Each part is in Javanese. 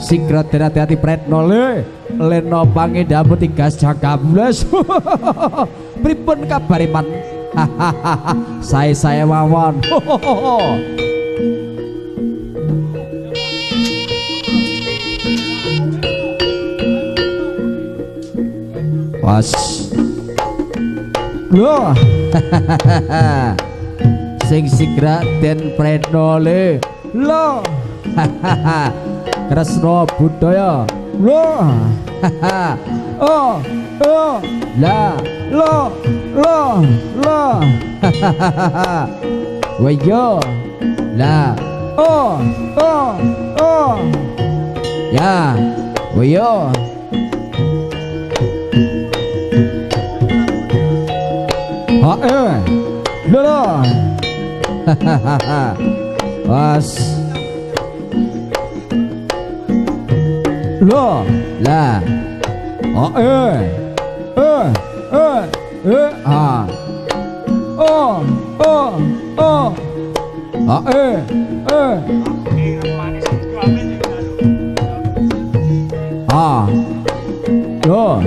Sigrat den hati-hati Pretno le leno pangidhamu tigas Jagablas. Pripun kabariman? Saya mawon. Was loh. Sing Sigrat den Pretno le loh. Kresna budaya loh. Oh la lo wayo la oh ya wayo lo was lo la yo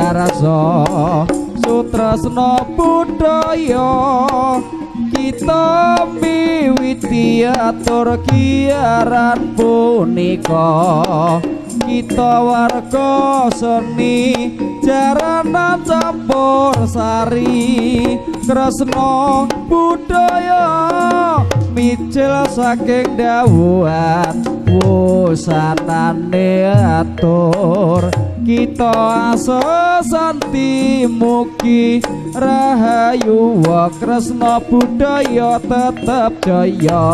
rasa sutresna budaya kita miwiti atur giaran punika kita warga seni jarana campur sari kresna budaya micil saking dawuhan wusanane atur kita asesanti mugi rahayu wa kresna budaya tetep jaya.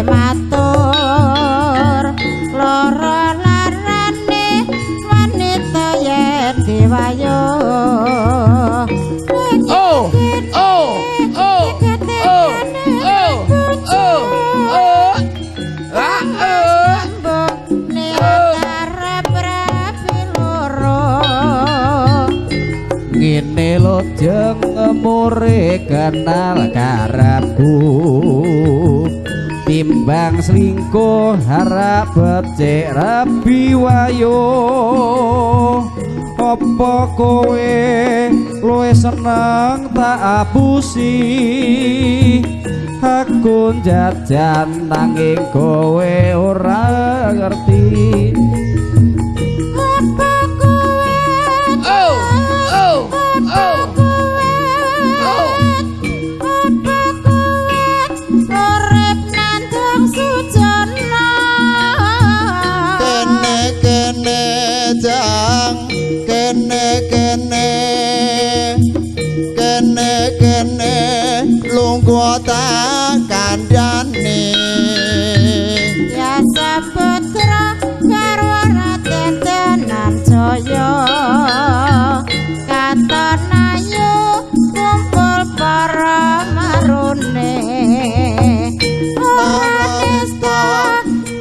matur loro larane wanita yen diwayo oh oh oh oh oh oh ngene lo jeng mure kenal karepku timbang selingkuh harap becik rabi wayo apa kowe luwih seneng tak apusi aku jajan nanging kowe ora ngerti apa kowe oh oh oh kene lungguh tak kandhane ya saputra karo Raden Tenan Jaya katon ayu kumpul para marune ora nesta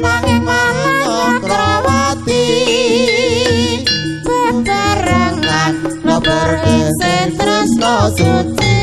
nanging malah Cakrawati bebarengan lebur ing tresna suci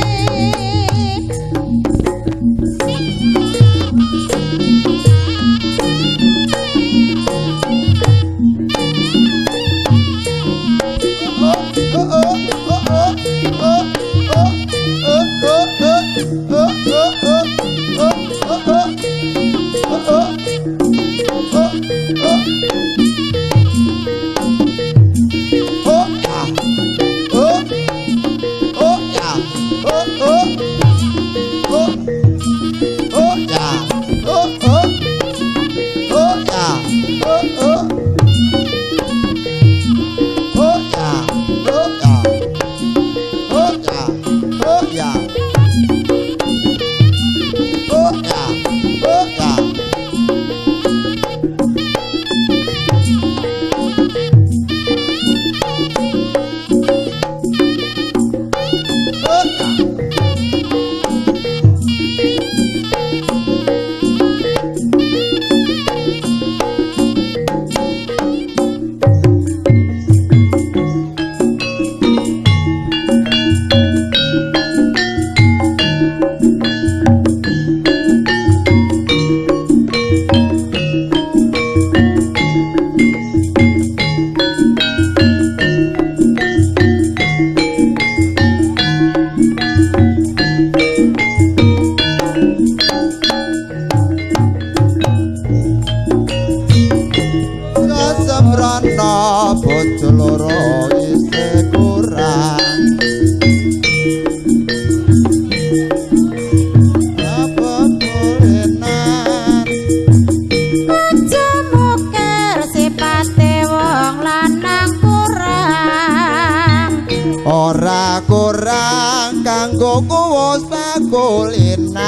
kurang kanggo kuwus pakulinan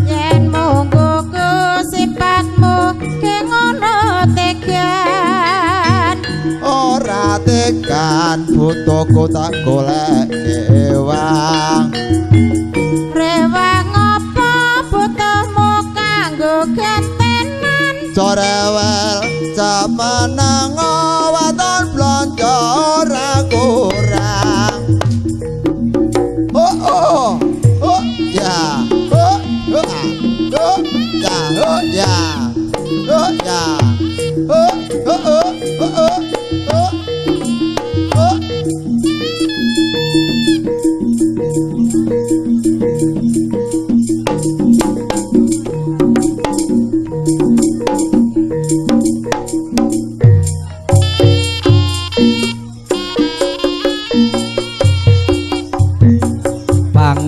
yen monggo sifatmu ke ngono tegan ora tekan butuhku tak golek ewang rewang apa butuhmu kanggo gentenan corewel cemeneng waton blonjo ora kurang ya ya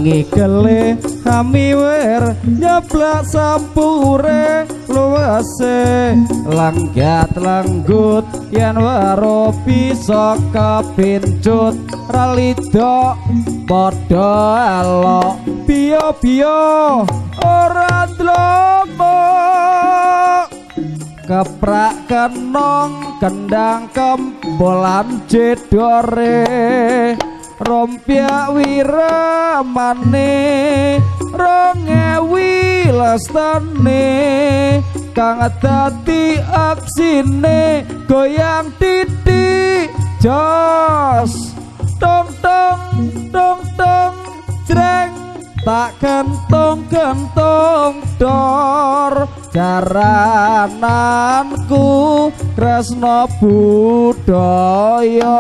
ngikele hamiwer nyeblak sampure luwese langgat langgut yen waro bisa kepincut ralidok padha alok biyo-biyo ora ndlo keprak kenong kendang kembolan jedore rompia wiramane rongewi lestane kang dadi aksine goyang titik jos dong dong dong dong jreng tak kentung dor jarananku kresna budaya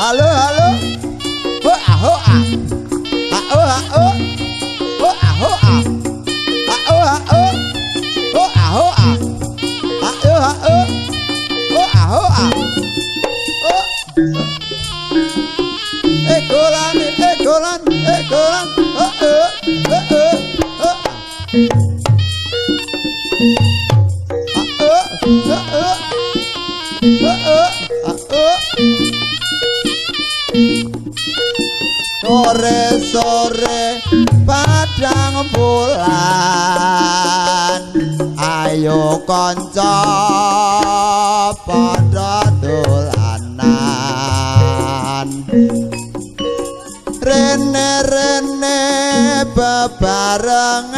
Halo halo ho ah ho ah ah oh ah oh ho ah ho ah ah oh ah oh ho ah ho ah ah oh ah oh ho ah ho ah golan oh sore padang bulan ayo kanca padha dolanan rene bebarengan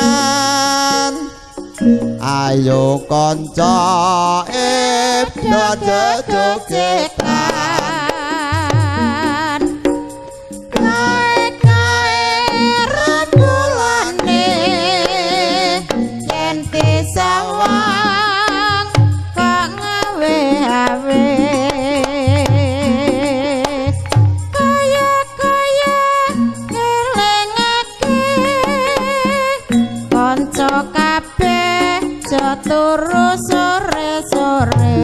ayo kanca ibda jogetan sawang kok ngawe-awe kaya ngelingake kanca kabeh aja turu sore-sore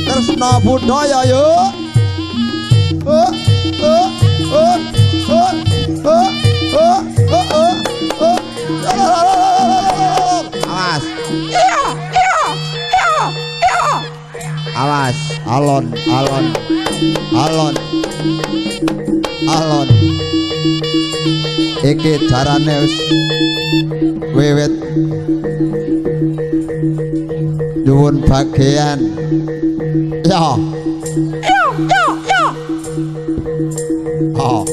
Tresna budaya yuk awas awas alon iki jarane wis wiwit nyuwun bagian ya oh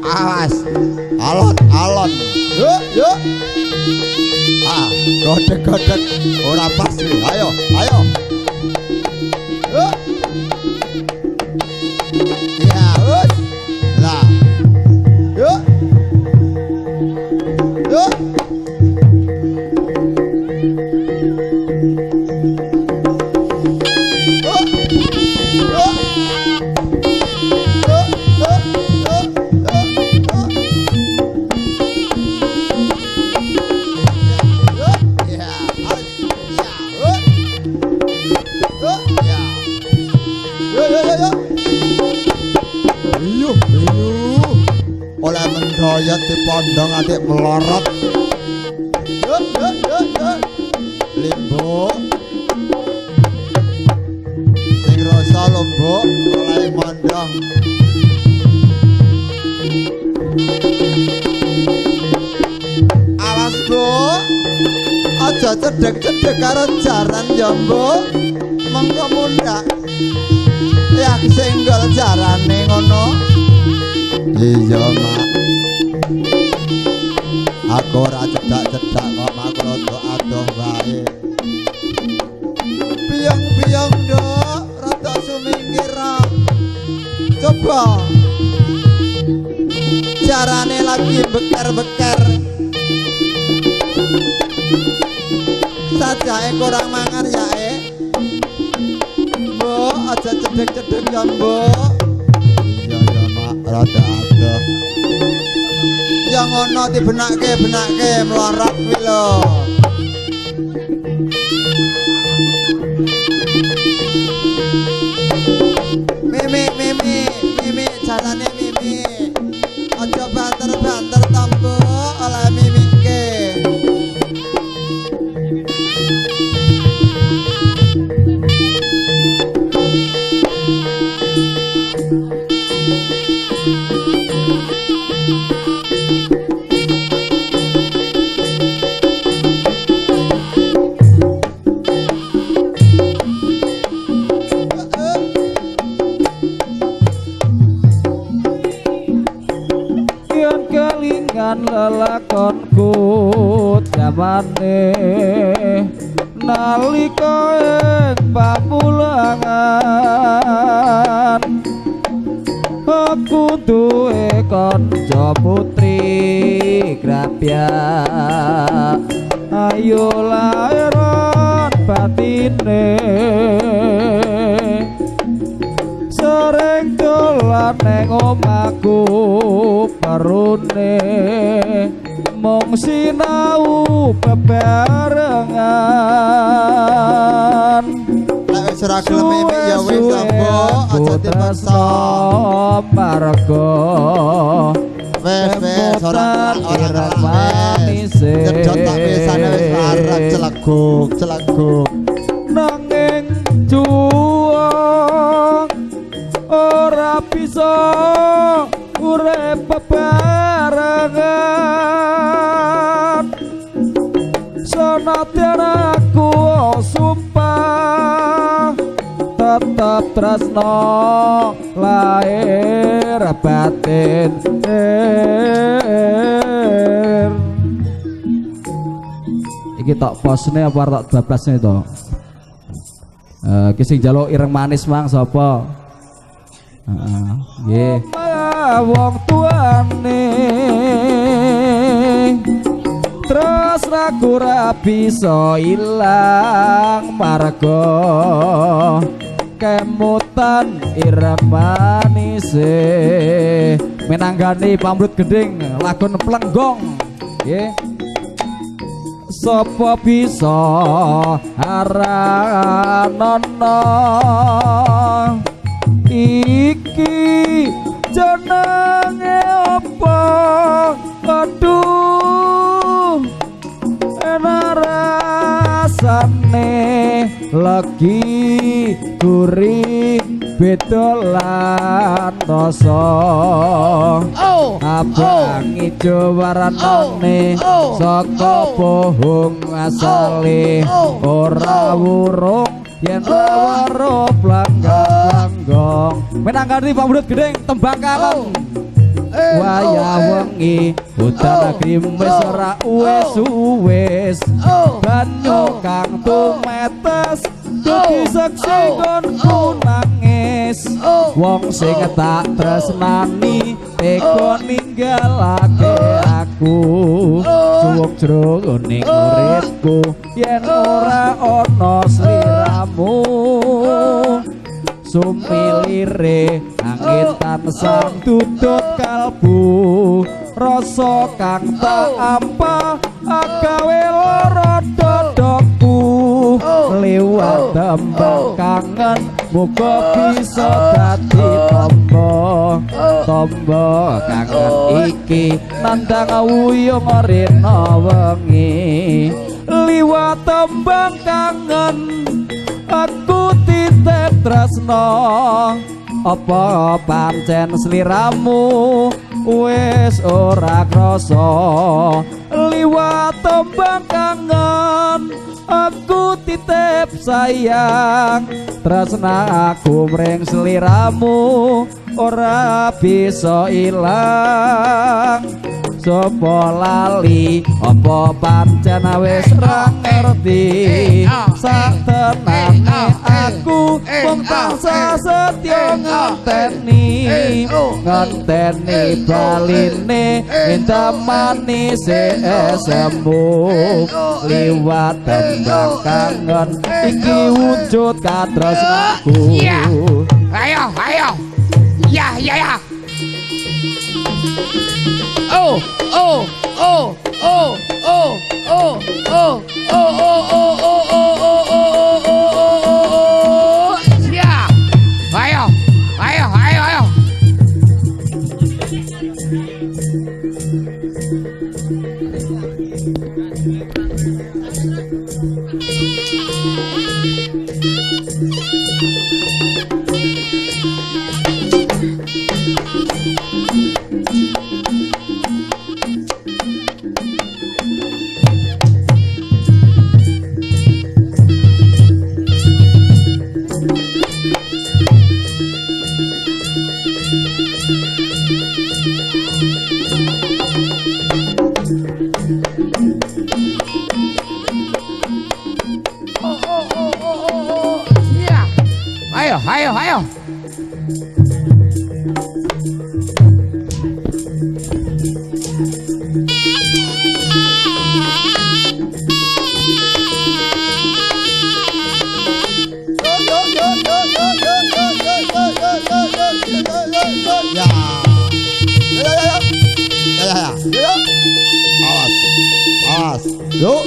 awas alon yuk godek ora pas ayo ya lah yuk oleh mendoyot di pondong adik melorot yuk limbo sing rasa lombok oleh mondong awas bu aja cedek karo jaran jambu mengko mundak ya senggol jarane ngono iya mak lagu ora cedak-cedak kok makrodo adoh wae. Biyong-biyong nduk rada sumingkir. Coba carane lagi beker-beker. Sajae kurang mangan ya Mbok aja cedek-cedek ya Mbok. Ya mak rada adoh. Yang ngono dibenake melarat kuwi lho. Mimi carane Mimi. Aja banter-banter tambo oleh mimike. Lelakonku jamane nalika ing pamulangan aku duwe kanca putri grapya ayo lairan batine sering dolan neng omahku perune mung sinau bebarengan lek wis ora gelem mimik ya wis Mbok aja dipaksa marga wes ora manis cedot tak pisane wis arep celeguk nanging juang ora bisa urip bebarengan senadyan aku sumpah tetap tresno lahir batin iki tok posne apa tok bablasne to iki sing njaluk ireng manis mang sapa nggih wong tuane terus ragu ra bisa ilang marga kemutan ireng manise menanggani pamrut gending lagun plenggong nggih sapa bisa aranono iki jenenge apa aduh enak rasane lagi gurih bedolan rasa abang ijo warnane saka pohong asale ora wurung yen rawaro planggong menanggani pamrut gedeng tembang kalong wayah wengi udan grimis ora wis banyu kang tumetes dadi saksi nggonku nangis wong sing tak tresnani tega ninggalake aku suwuk jroning uripku yen ora ana sliramu sumilire angin tansah tutut kalbu rasa kang tak ampa agawe lara dodokku liwat tembang kangen muga bisa dadi tombo kangen iki nandang wuyung rena wengi liwat tembang kangen aku titip tresno apa pancen sliramu wis ora krasa liwat tembang kangen aku titip sayang tresna aku mring sliramu ora bisa ilang sapa lali apa pancen wis ra ngerti satenane aku wong tansah setya ngenteni baline indah manis semu liwat tembang kangen iki wujud katresnaku. Ayo ya oh ya ayo ayo Awas. Yuk.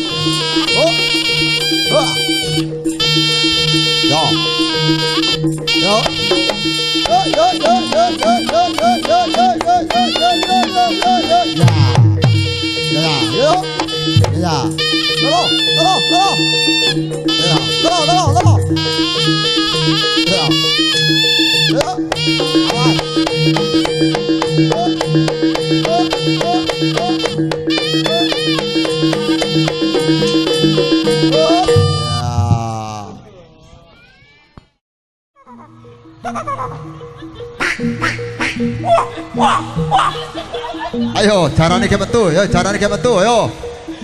Ayo, carane ge metu, yo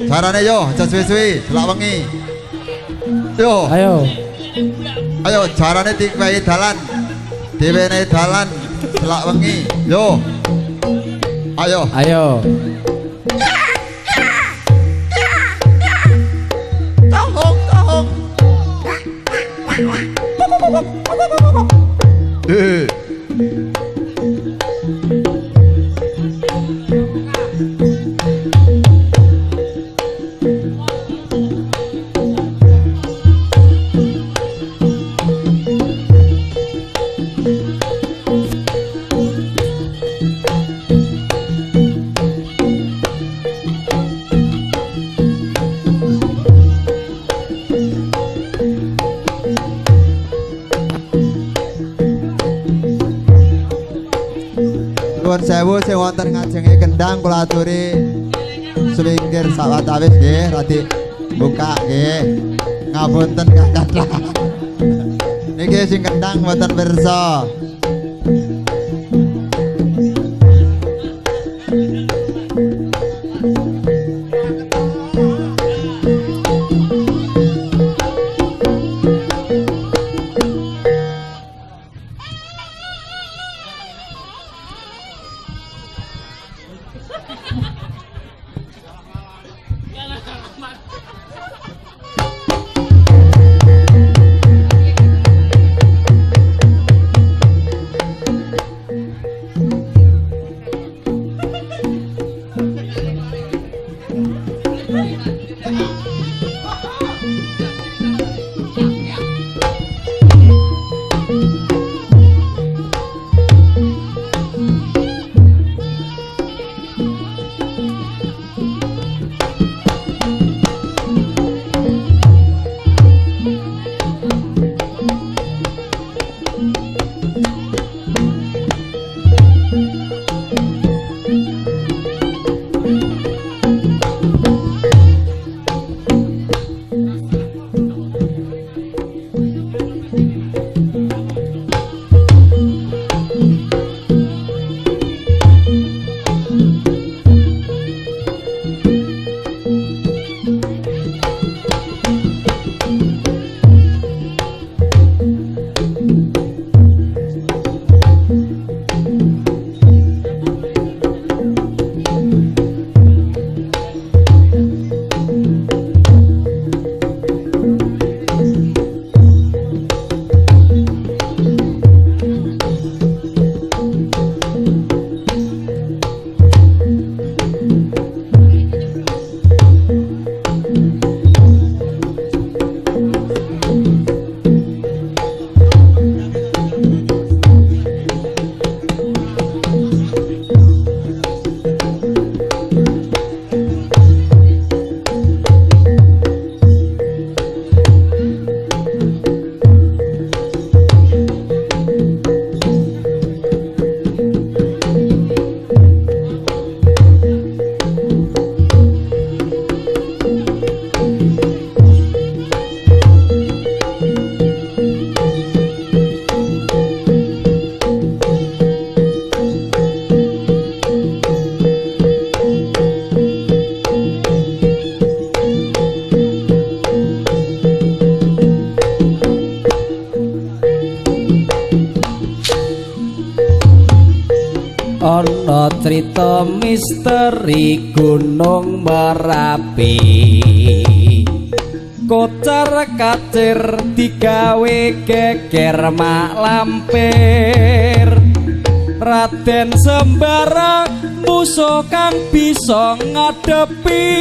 carane yo, aja suwi-suwi, selak wengi. Yo. Ayo, carane diwehi dalan. Diwenehi dalan, selak wengi. Yo. Ayo. Tohong. Nuwun sewu sing wonten ngajenge kendang kula aturi selingkir sawatawis nggih radi buka nggih. Ngapunten kakang. Niki sing kendang mboten pirsa. crita misteri Gunung Merapi kocar kacir digawe geger mak lampir Raden Sembara musuh kang bisa ngadepi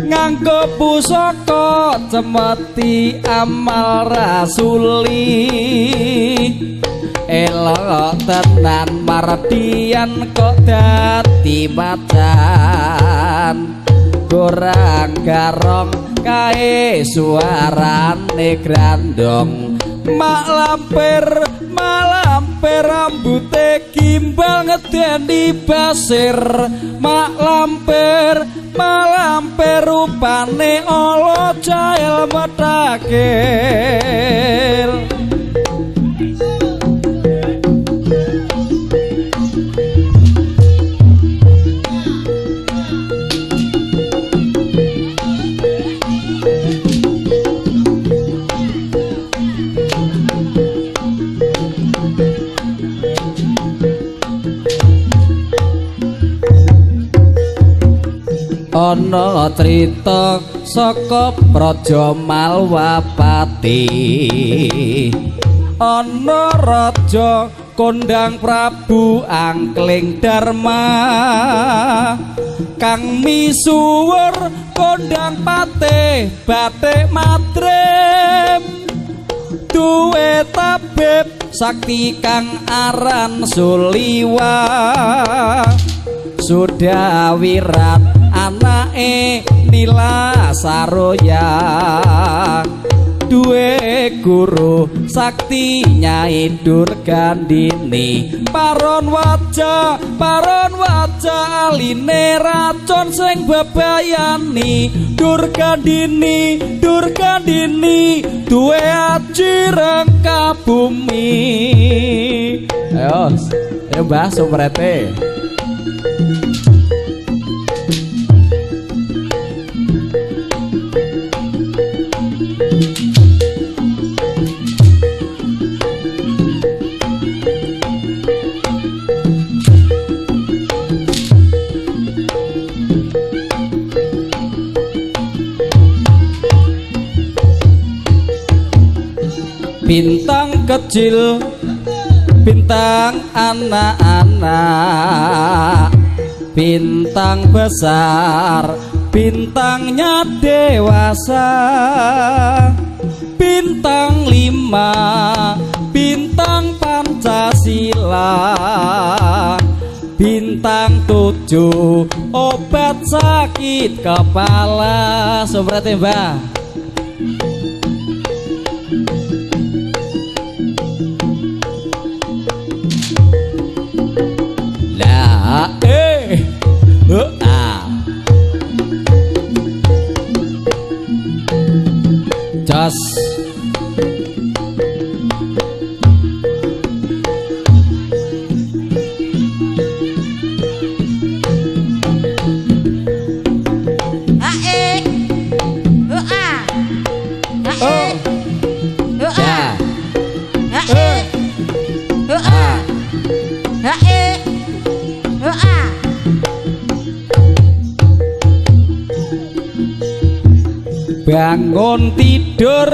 nganggo pusaka cemeti amal rasuli elok tenan mardian kok dadi macan kurang garong kae suarane grandong mak lampir rambute gimbal ngedeni basir mak lampir rupane ala jael medakil ana crita saka Praja Malwapati ana raja kondang Prabu Angkling Darma kang misuwur kondang patih batik matrem duwe tabib sakti kang aran Suliwa sudah wirat anake Nila Saroya duwe guru sakti Nyai Durgandini paron wajah aline racun sing bebayani Durgandini duwe aji rengka bumi ayo Mbah Sumrete bintang kecil bintang anak-anak bintang besar bintangnya dewasa bintang 5 bintang Pancasila bintang 7 obat sakit kepala sobrate Mbah Jos bangun tidur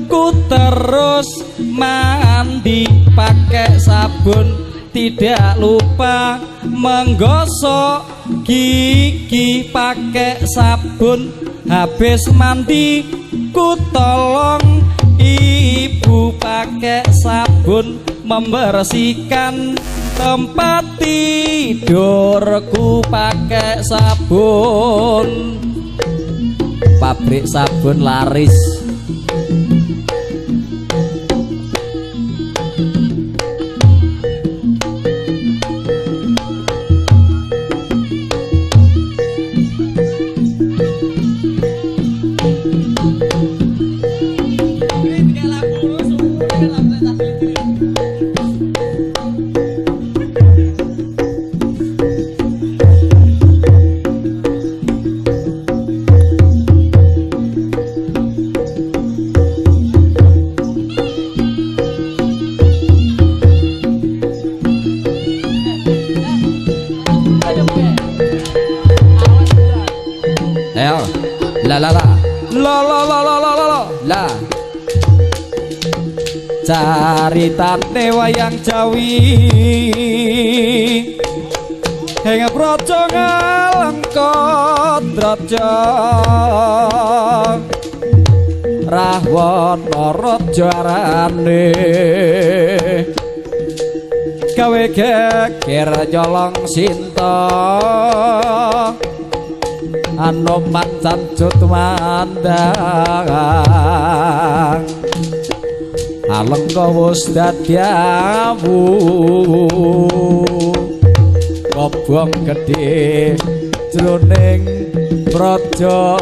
ku terus mandi pakai sabun tidak lupa menggosok gigi pakai sabun habis mandi ku tolong ibu pakai sabun membersihkan tempat tidurku pakai sabun pabrik sabun laris La la la. La la la la la la la. Caritane wayang Jawi ing praja Ngalengkadraja Rahwana raja arane gawe geger nyolong sinta Anoman sanjut mandang Alengka wis dadi awu kobong gedhe jroning praja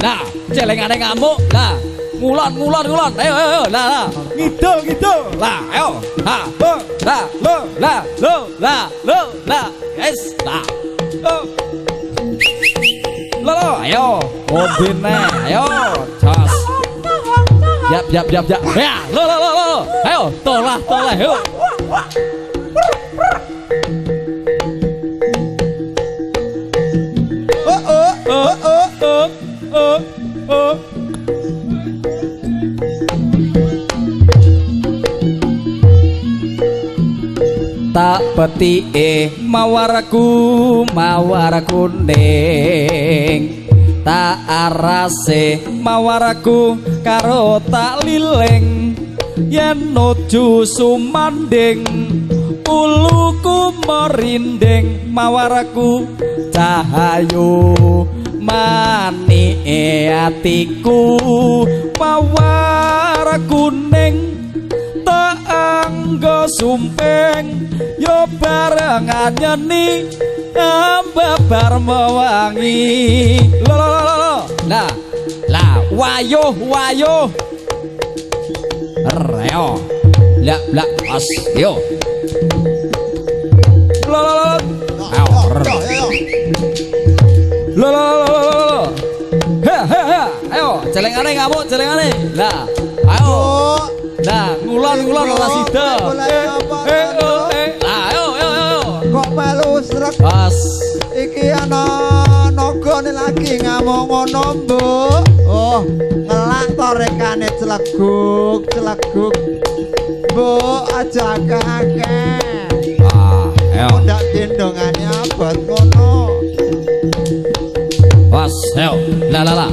lah celengane ngamuk lah ngulon ayo lah ngidul lah ayo ha lah yes lah lo ayo ombene ayo jos yap ya lo ayo tolah ayo tak petike mawaraku ning tak arase mawaraku karo tak lileng yen nuju sumanding uluku merinding mawaraku cahayu mani atiku mawaraku ning tak anggo sumpeng yo barengan nyeni ambabar mewangi lo la wayuh reo la as yo lo ayo celengane ngamuk celengane lah ayo nah ngulon ora sida ayo kok melu srek pas iki ana nagane lagi ngamuk ngono mbok oh ngelak to rekane celeguk mbok aja akeh ayo ndak gendongane abot ngono pas ayo la lo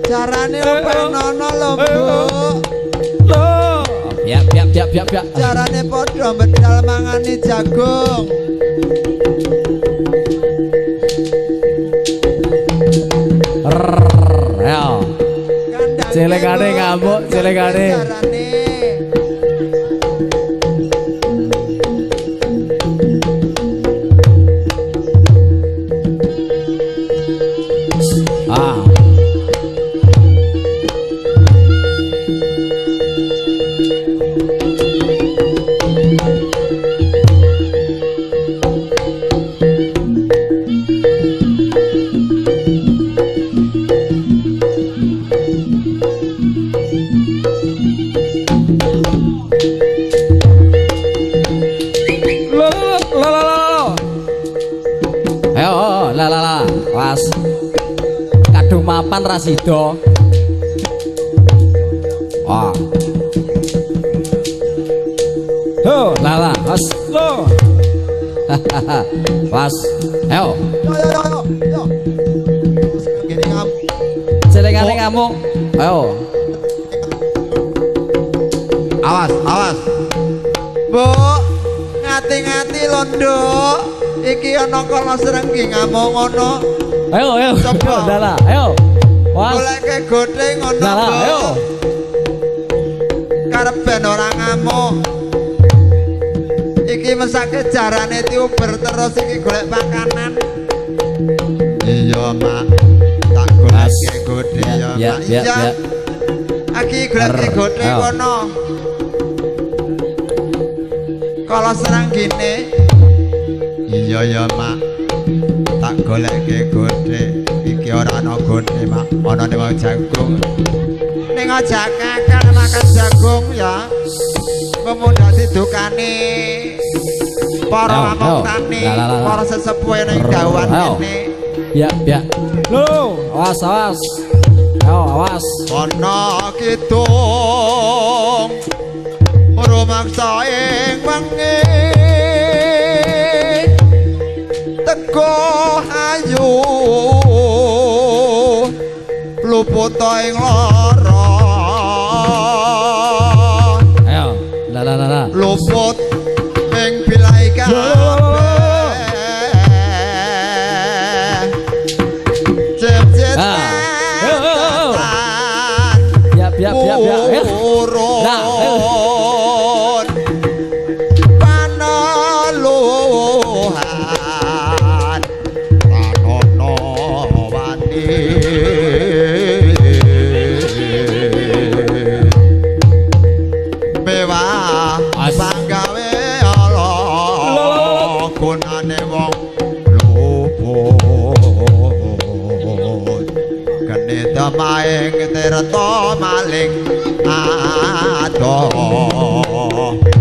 carane openono lho mbok ya carane padha bedal mangani jagung ya celengane ngamuk celengane pas kadung mapan rasido lala pas lo pas ayo celengane ngamuk ayo awas Bu ngati-ngati londo iki ana kala srenggi ngamuk ngono ayo lala ayo goleke godhe ngono lala ayo karep ben ora ngamuk iki mesake jarane tiuber terus iki golek pakanan iya mak tak goleke godhe ya iya iki goleke godhe kono kalau serang gini iya ya mak tak goleke godhe iki ora ana godhe mak ana ning jagung ning aja kakak makan jagung ya muga-muga dadi dukane para among tani, para sesepuh ning gawan kene. Ya, ya. Lo, awas, awas. Ayo, awas. Ana kidung rumaksa ing wengi teko ayu luput ing lara. Ayo, la. Luput ing bilai kabeh. Biap. Urun panaluhan tanono wani mewah panggawe Allah gunane wong luput kene damaing tirta maling adoh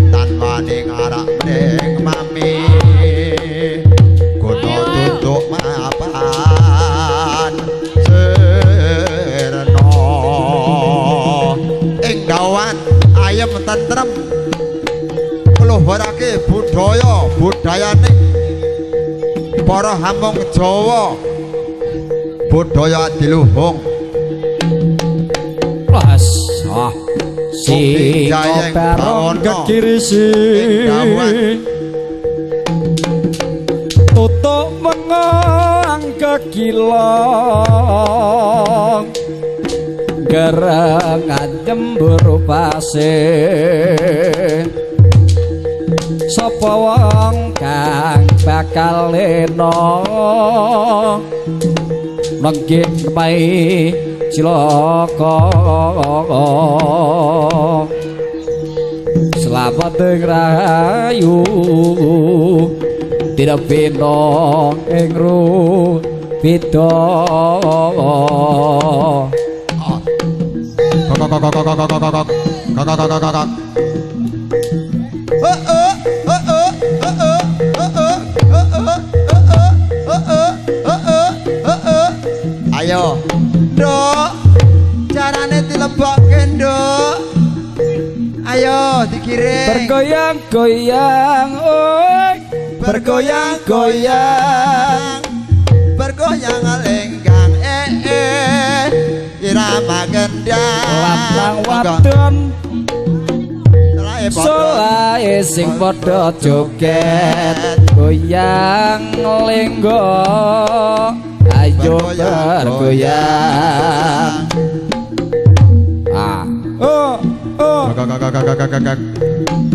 tan wani ngarak ning mami kudu tutuk mapan sirna ing gawan ayem tentrem ngluhurake budayane para hamung Jawa budaya diluhung Las si koperon kekirisi tutuk mengang kekilong gerengan jemburu pasir sapa wong kang bakal lena nenggih mai cilaka selamat rayu tidak pino ing rupita ayo nduk carane dilebokke nduk ayo dikirim bergoyang-goyang oi bergoyang-goyang lenggang irama gendang lapang wadon solae sing padha joget goyang lenggo ayo bergoyang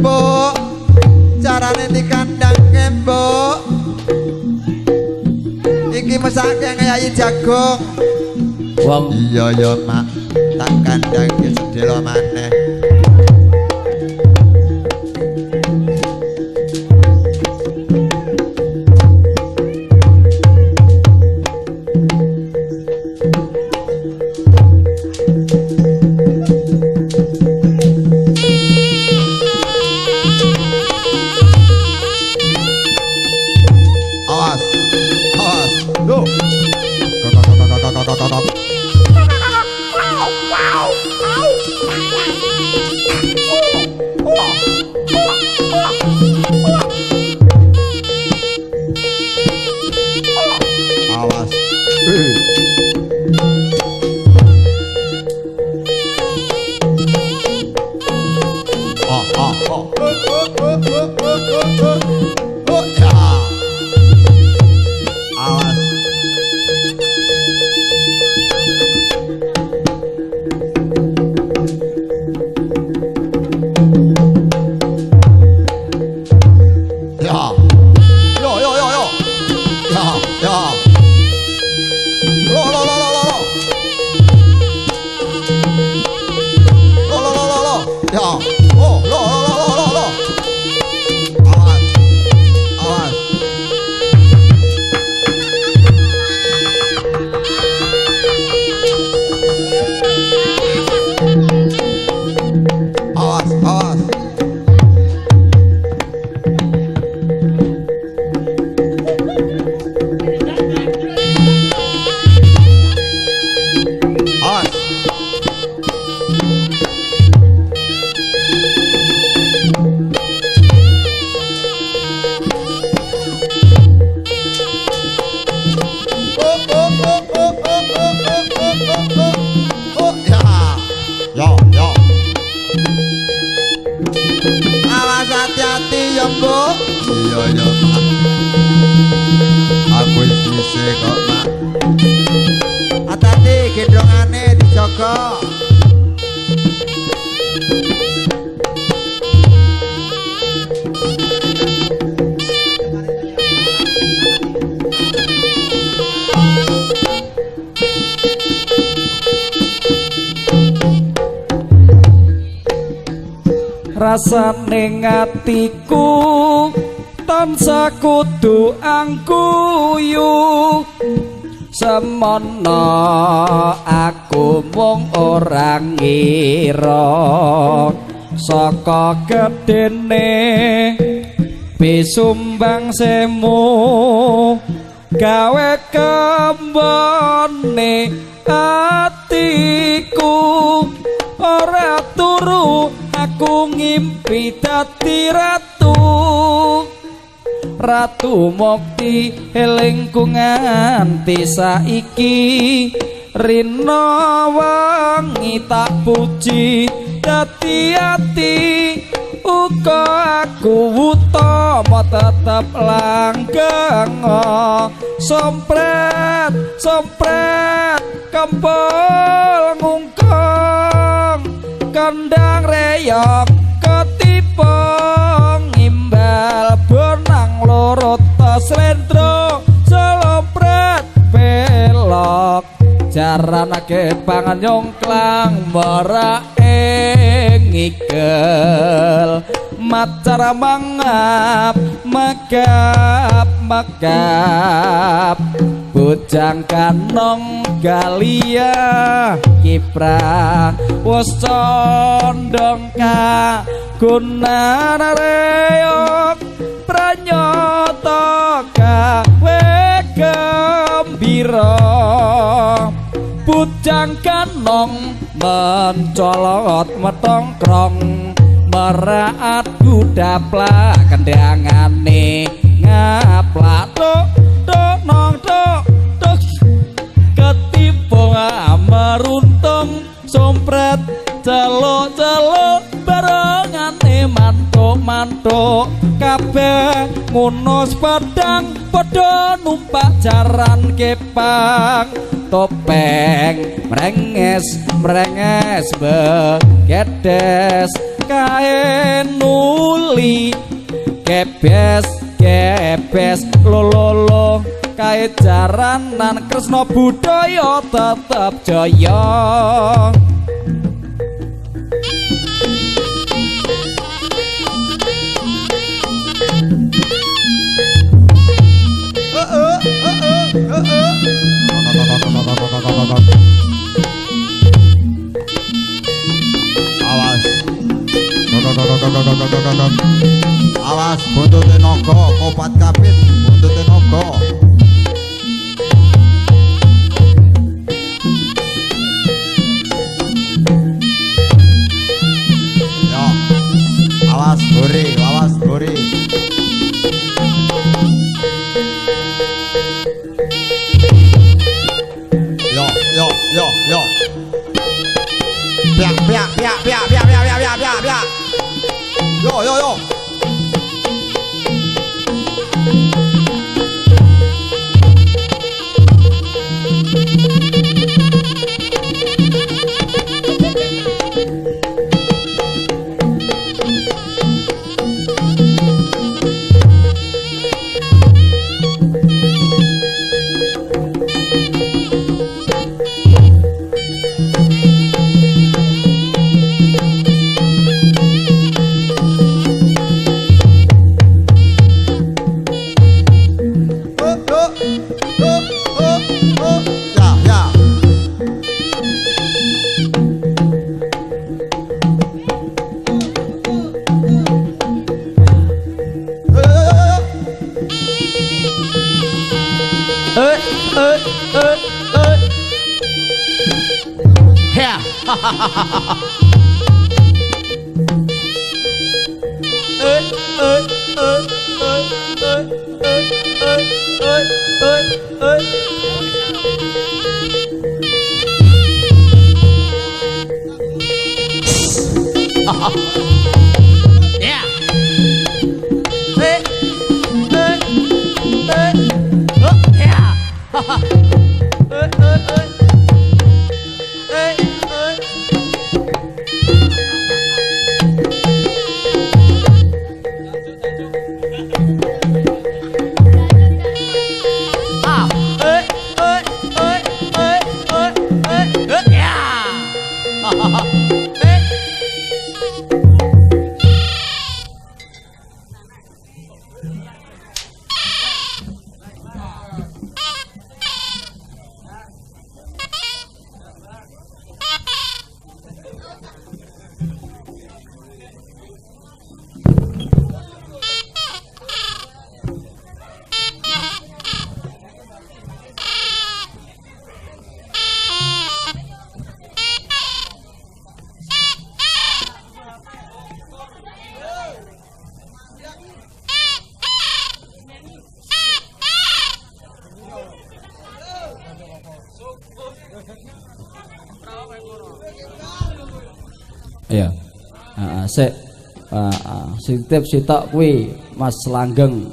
Mbok carane dikandangke mbok iki mesake ngayahi jagung wong iya ya mak tak kandangke sedelo maneh Mbok. Iya ya, Mak. Aku iki kok, Mak. Atati gendongane dijaga. Rasane ngatiku tansah kudu angkuyu semono aku mung ora ngira saka gedene bisumbang semu gawe kembone atiku ora turu aku ngimpi dadi ratu Ratu Mukti elingku nganti saiki rina wengi tak puji dadi ati uga aku utama tetep langgeng sompret sompret kempul ngungkong kandang reyok ketipong imbal bonang loro tas lendro solompret belok jaran ake pangan nyongklang meraeng ikel macara mangap megap megap bujang kanong galia kipra wos condong ka gunana reok pranyata gawe gembira bujang kanong mencolot metongkrong meraat kudaplak kendangane ngaplak tok tok nong tok tok ketipung meruntung sompret celuk celuk barengane mantuk mantuk kabeh ngunus pedang padha numpak jaran kepang topeng mrenges mrenges begedes kae nuli kebes kebes lololo kae jaranan Kresna budaya tetep jaya Awas. Awas buntute naga kopat kapit buntute naga. Ya. Awas gori, awas gori. Yo. Piak piak piak piak piak piak piak piak piak piak. Yo. Iya. Sik sitip sitok kuwi Mas Langgeng.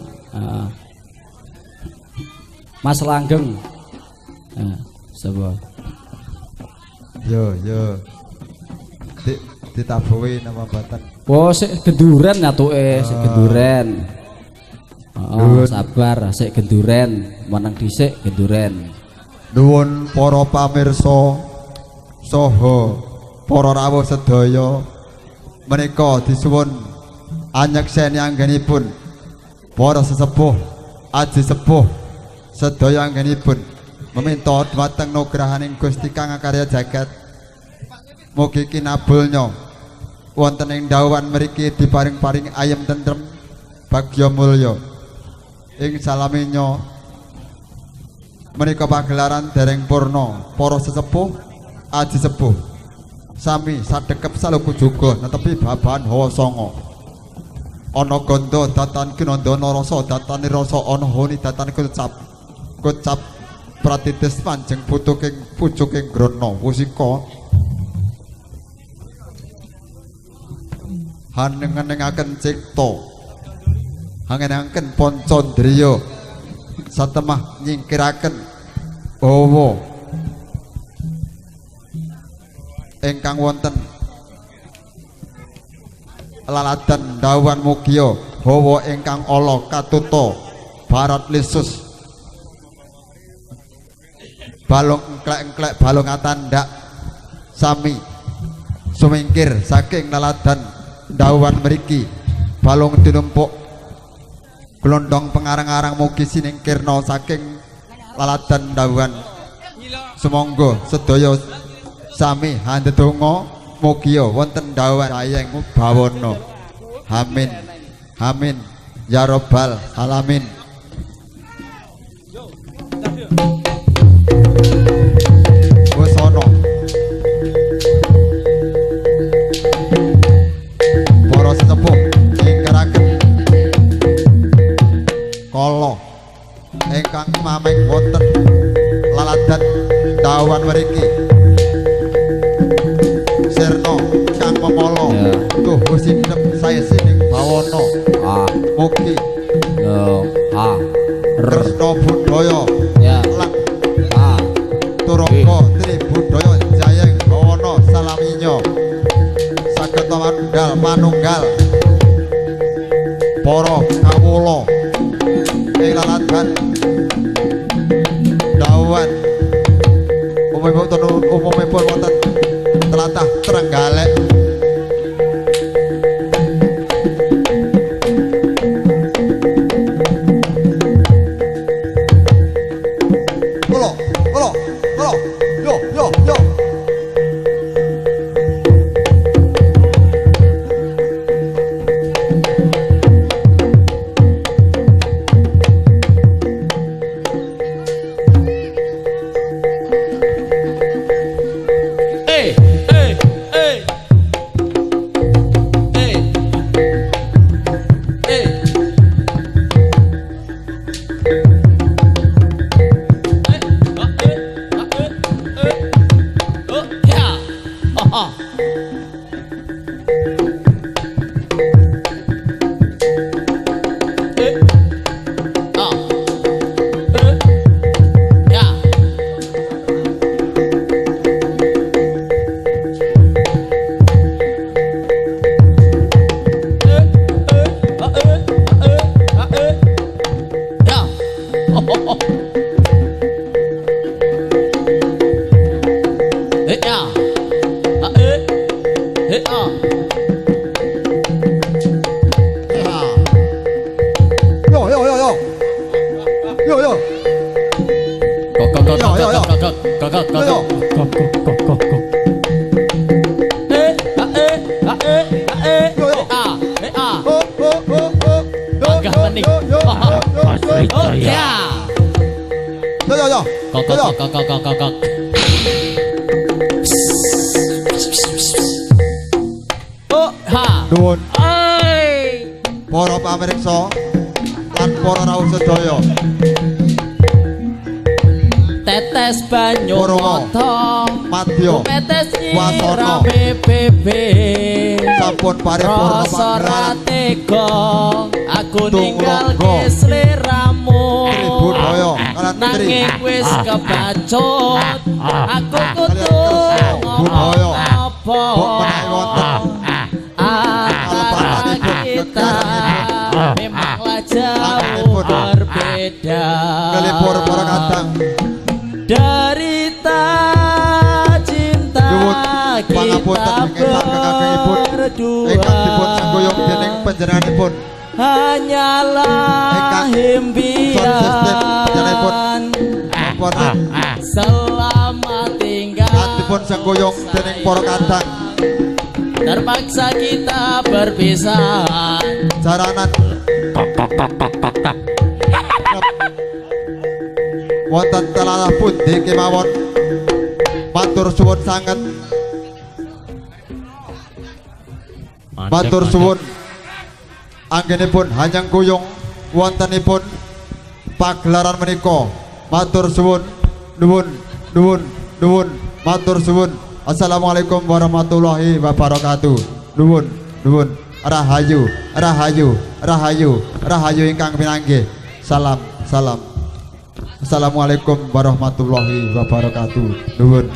Mas Langgeng. Sapa? Yo. Ditabuhi nama batan. Oh, sik genduren nyatuke, sik genduren. Sabar, sik genduren, meneng dhisik genduren. Nuwun para pamirsa saha para rawuh sedaya menika disuwun anyekseni anggenipun para sesepuh aji sepuh sedaya anggenipun meminta dhumateng nugrahaning Gusti Kang Karya Jagat mugi kinabulnya wonten ing dawan mriki diparing-paring ayem tentrem bagya mulya ing salaminya menika pagelaran dereng purna para sesepuh aji sepuh sami sadekep saluku juga netepi babahan hawa sanga ana ganda datan kinandana rasa datane rasa ana honi datane kocap pratitis panjeng pucuking grana musika hanengaken cipta hangenanken pancandriya satemah nyingkiraken hawa ingkang wonten laladan dawan mugia hawa ingkang ala katuta barat lisus balung engklek-engklek balung atandak sami sumingkir saking laladan dawan mriki balung tinumpuk glondong pengarang-arang mugi siningkirna saking laladan dawan sumangga sedaya sami handedonga mugia wonten dawan ayeng bawana amin amin ya rabbal alamin. Wis ana para sesepuh ingkaraken kala ingkang mameng wonten laladan dawan mriki sirna kang memala tuh sindep saya sining bawana mugi Kresna budaya lan turangga tri budaya jayeng bawana salaminya saged manunggal para kawula ing laladan dawan umumipun wonten tlatah Trenggalek yo Ya Nuwun para pamirsa lan para rawuh sedaya. Tetes banyu mata madya tetes wasana bebe sampun paripurna rasa panggilan ratega aku Tung ninggal Ronggo. sliramu Tribunaya kalan Tri nanging wis kebacut aku kudu Budaya. apa Mbok menawi wonten antara kita memanglah jauh berbeda ngelipur para kadang derita cinta Nuwun pangapunten kita ingkang kakangipun berdua ingkang dipun senggoyong dening panjenenganipun hanyalah Ingkang sound system panjenenganipun impian wonten selamat tinggal lan dipun senggoyong dening para kadang terpaksa kita berpisah jaranan wonten telalah pundi kemawon matur suwun sanget matur suwun anggenipun hanyang kuyung wontenipun pagelaran menika matur suwun nuwun matur suwun. Assalamualaikum warahmatullahi wabarakatuh. Nuwun rahayu ingkang pinanggih. Salam. Assalamualaikum warahmatullahi wabarakatuh. Nuwun.